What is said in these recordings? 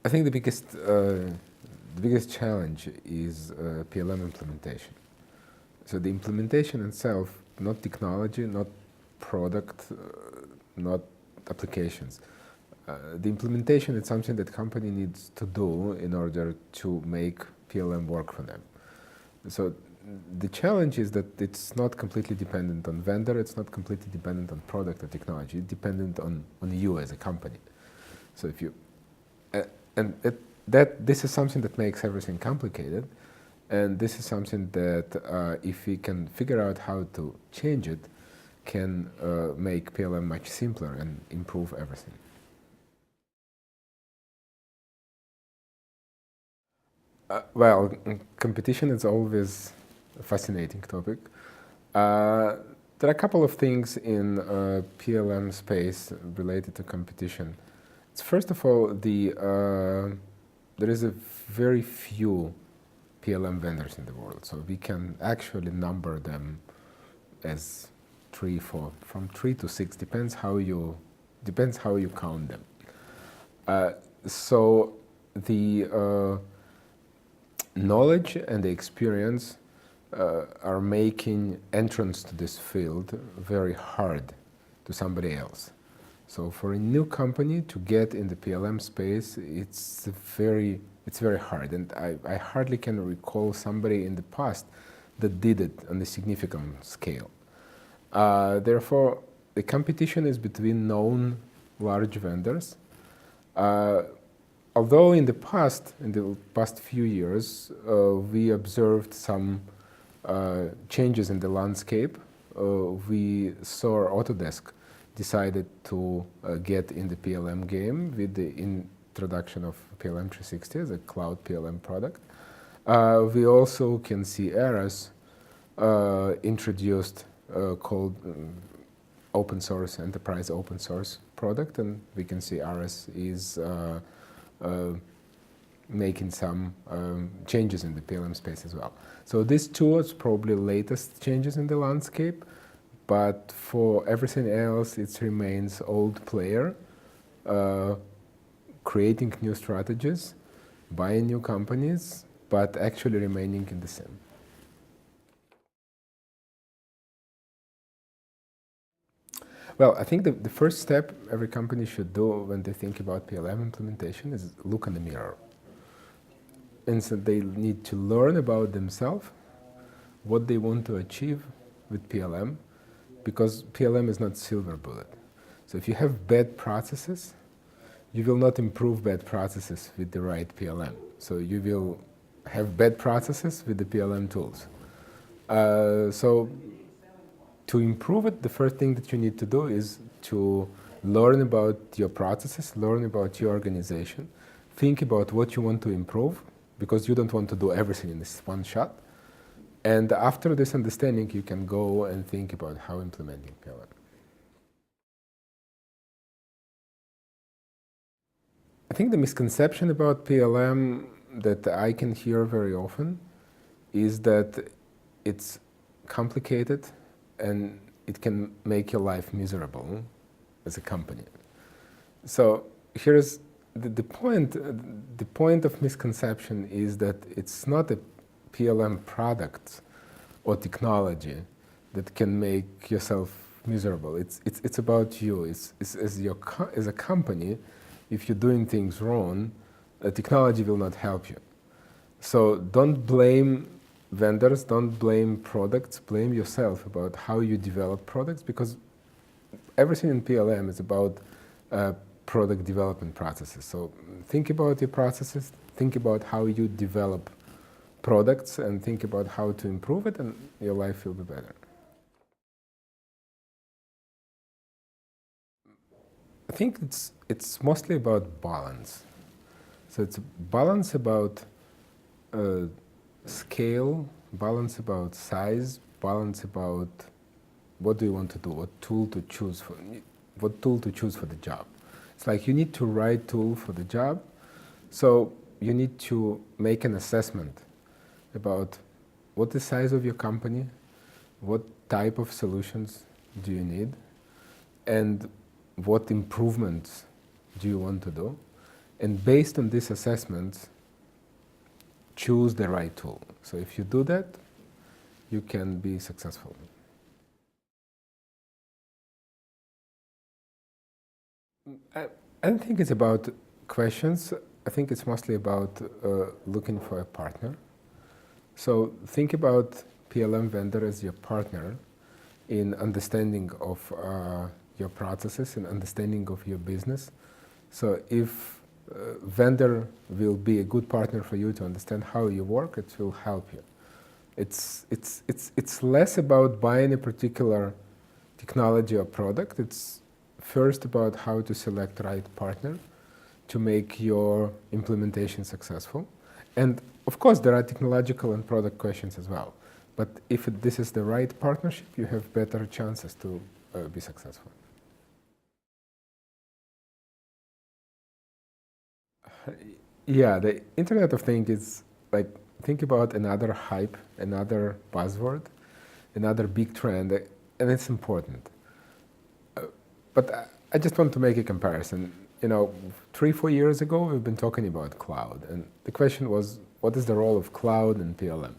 I think the biggest challenge is PLM implementation. So the implementation itself, not technology, not product, not applications. The implementation is something that company needs to do in order to make PLM work for them. So the challenge is that it's not completely dependent on vendor, it's not completely dependent on product or technology, it's dependent on you as a company. So if you, this is something that makes everything complicated, and this is something that if we can figure out how to change it, can make PLM much simpler and improve everything. Well, competition is always a fascinating topic. There are a couple of things in PLM space related to competition. It's first of all, there is a very few PLM vendors in the world, so we can actually number them as 3, 4, from 3 to 6, depends how you count them. So the knowledge and the experience are making entrance to this field very hard to somebody else. So for a new company to get in the PLM space, it's very hard, and I hardly can recall somebody in the past that did it on a significant scale. Therefore, the competition is between known large vendors. Although in the past few years, we observed some changes in the landscape. We saw Autodesk decided to get in the PLM game with the introduction of PLM 360 as a cloud PLM product. We also can see Eras introduced called open source, enterprise open source product, and we can see Eras is making some changes in the PLM space as well. So these two are probably latest changes in the landscape, but for everything else, it remains old player, creating new strategies, buying new companies, but actually remaining in the same. Well, I think the first step every company should do when they think about PLM implementation is look in the mirror. And so they need to learn about themselves, what they want to achieve with PLM, because PLM is not silver bullet. So if you have bad processes, you will not improve bad processes with the right PLM. So you will have bad processes with the PLM tools. So to improve it, the first thing that you need to do is to learn about your processes, learn about your organization, think about what you want to improve, because you don't want to do everything in this one shot. And after this understanding, you can go and think about how implementing PLM. I think the misconception about PLM that I can hear very often is that it's complicated and it can make your life miserable as a company. So here's the point of misconception is that it's not a PLM product or technology that can make yourself miserable. It's about you. It's as a company, if you're doing things wrong, technology will not help you. So don't blame vendors, don't blame products, blame yourself about how you develop products, because everything in PLM is about product development processes. So think about your processes, think about how you develop products, and think about how to improve it, and your life will be better. I think it's mostly about balance. So it's balance about scale, balance about size, balance about what do you want to do, what tool to choose for the job. It's like you need to right tool for the job, so you need to make an assessment about what the size of your company, what type of solutions do you need, and what improvements do you want to do, And based on this assessment, choose the right tool. So if you do that, you can be successful. I don't think it's about questions. I think it's mostly about looking for a partner. So think about PLM vendor as your partner in understanding of your processes and understanding of your business. So if vendor will be a good partner for you to understand how you work, it will help you. It's less about buying a particular technology or product. It's first about how to select the right partner to make your implementation successful. And of course, there are technological and product questions as well. But if this is the right partnership, you have better chances to be successful. Yeah, the Internet of Things is like, think about another hype, another buzzword, another big trend, and it's important. But I just want to make a comparison. 3-4 years ago, we've been talking about cloud, and the question was, what is the role of cloud in PLM?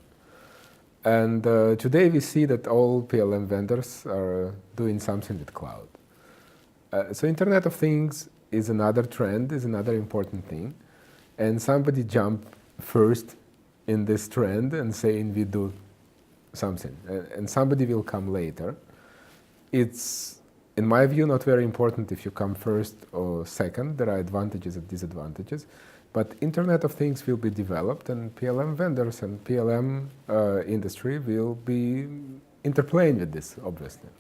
And today we see that all PLM vendors are doing something with cloud. So Internet of Things is another trend, is another important thing. And somebody jumped first in this trend and saying we do something. And somebody will come later. It's, in my view, not very important if you come first or second. There are advantages and disadvantages. But Internet of Things will be developed, and PLM vendors and PLM industry will be interplaying with this, obviously.